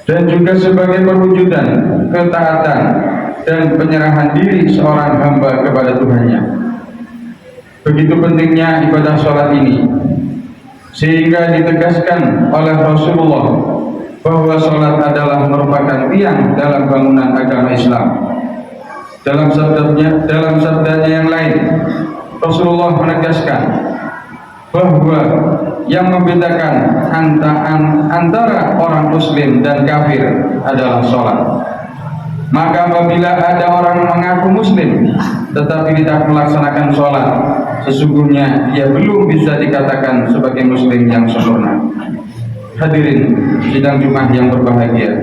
dan juga sebagai perwujudan ketaatan dan penyerahan diri seorang hamba kepada Tuhannya. Begitu pentingnya ibadah sholat ini, sehingga ditegaskan oleh Rasulullah bahwa sholat adalah merupakan tiang dalam bangunan agama Islam. Dalam sabdanya yang lain, Rasulullah menegaskan bahwa yang membedakan antara orang muslim dan kafir adalah sholat. Maka apabila ada orang mengaku muslim tetapi tidak melaksanakan sholat, sesungguhnya dia belum bisa dikatakan sebagai muslim yang sempurna. Hadirin sidang Jumat yang berbahagia,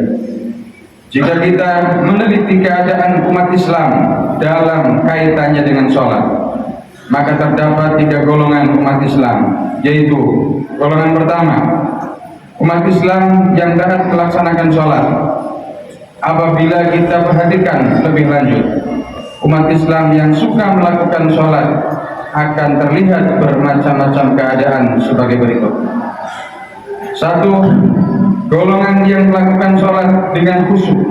jika kita meneliti keadaan umat Islam dalam kaitannya dengan sholat, maka terdapat 3 golongan umat Islam, yaitu golongan pertama, umat Islam yang taat melaksanakan sholat. Apabila kita perhatikan lebih lanjut, umat Islam yang suka melakukan sholat akan terlihat bermacam-macam keadaan sebagai berikut. 1. Golongan yang melakukan sholat dengan khusyuk,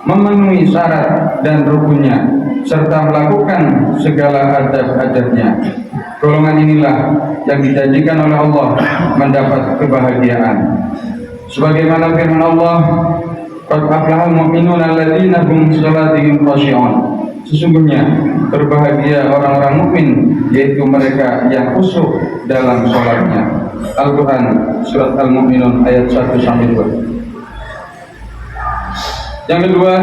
memenuhi syarat dan rukunnya, serta melakukan segala adab-adabnya. Golongan inilah yang dijanjikan oleh Allah mendapat kebahagiaan. Sebagaimana firman Allah, qad aflahal mu'minun alladzina hum sholatihim khashi'un. Sesungguhnya berbahagia orang-orang mukmin, yaitu mereka yang khusyuk dalam sholatnya. Al-Quran surat Al-Mu'minun ayat 1-2. Yang kedua,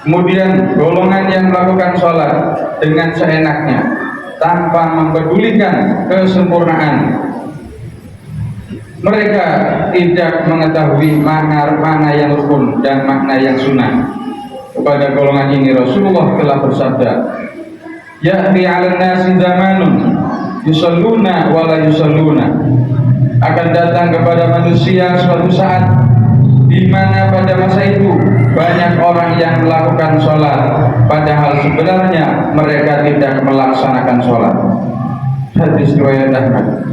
kemudian golongan yang melakukan sholat dengan seenaknya tanpa mempedulikan kesempurnaan. Mereka tidak mengetahui mana yang rukun dan makna yang sunnah. Kepada golongan ini Rasulullah telah bersabda, ya'ti 'alan nasi zamanun yusalluna wa la yusalluna. Akan datang kepada manusia suatu saat di mana pada masa itu banyak orang yang melakukan sholat, padahal sebenarnya mereka tidak melaksanakan sholat. Hadis riwayat Ahmad.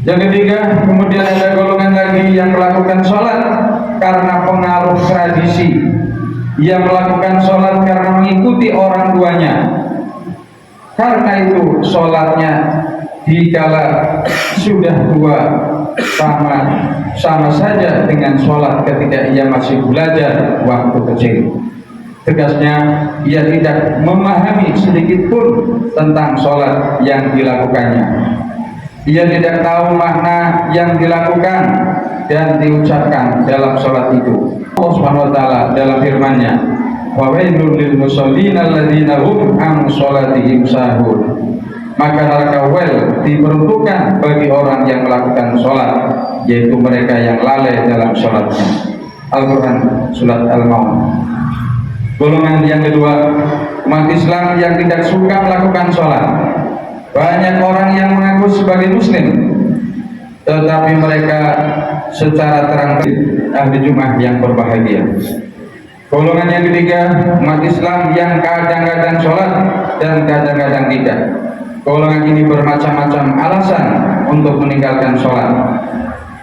Yang ketiga, kemudian ada golongan lagi yang melakukan sholat karena pengaruh tradisi. Ia melakukan sholat karena mengikuti orang tuanya. Karena itu sholatnya dikala sudah tua sama saja dengan sholat ketika ia masih belajar waktu kecil. Tegasnya, ia tidak memahami sedikit pun tentang sholat yang dilakukannya. Ia tidak tahu makna yang dilakukan dan diucapkan dalam sholat itu. Allah Subhanahu wa taala dalam firman-Nya, wa wailul lil musallin alladzina hum an sholatihim sahun. Maka neraka wel diperuntukkan bagi orang yang melakukan sholat, yaitu mereka yang lalai dalam sholatnya. Al-Quran surat Al-Maun. Golongan yang kedua, umat Islam yang tidak suka melakukan sholat. Banyak orang yang mengaku sebagai muslim, tetapi mereka secara terang ahli Jumat yang berbahagia. Golongan yang ketiga, umat Islam yang kadang-kadang sholat dan kadang-kadang tidak. Golongan ini bermacam-macam alasan untuk meninggalkan sholat.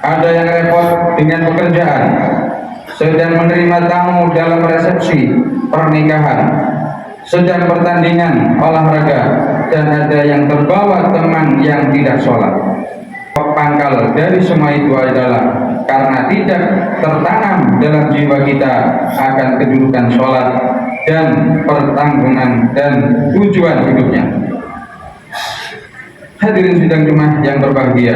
Ada yang repot dengan pekerjaan, sedang menerima tamu dalam resepsi pernikahan, sedang pertandingan olahraga, dan ada yang terbawa teman yang tidak sholat. Pangkal dari semua itu adalah karena tidak tertanam dalam jiwa kita akan kedudukan sholat dan pertanggungan dan tujuan hidupnya. Hadirin sidang Jumat yang berbahagia,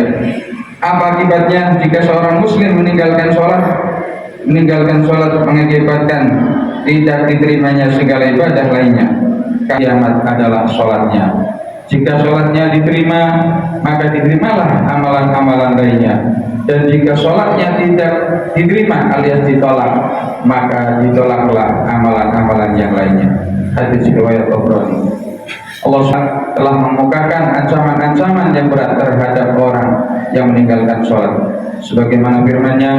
apa akibatnya jika seorang muslim meninggalkan sholat? Meninggalkan sholat mengakibatkan tidak diterimanya segala ibadah lainnya. Kiamat adalah sholatnya. Jika sholatnya diterima, maka diterimalah amalan-amalan lainnya. Dan jika sholatnya tidak diterima alias ditolak, maka ditolaklah amalan-amalan yang lainnya. Hadis riwayat Tabrani. Allah telah memukakan ancaman-ancaman yang berat terhadap orang yang meninggalkan sholat. Sebagaimana firman-Nya,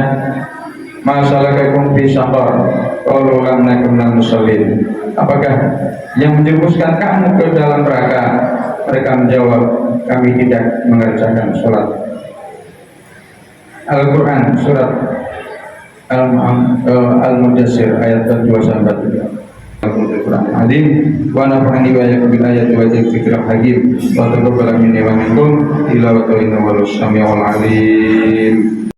ma salakakum fi saqar qalu lam nakum minal musallin. Apakah yang menjerumuskan kamu ke dalam neraka? Mereka menjawab, kami tidak mengerjakan sholat. Al-Quran surat Al-Mudassir ayat 2 sampai 3. Al-Quran Adim wa nafa'ani wa iyyakum bil ayati wa dzikril hakim wa taqabbal minni wa minkum tilawatan innahu was samiul alim.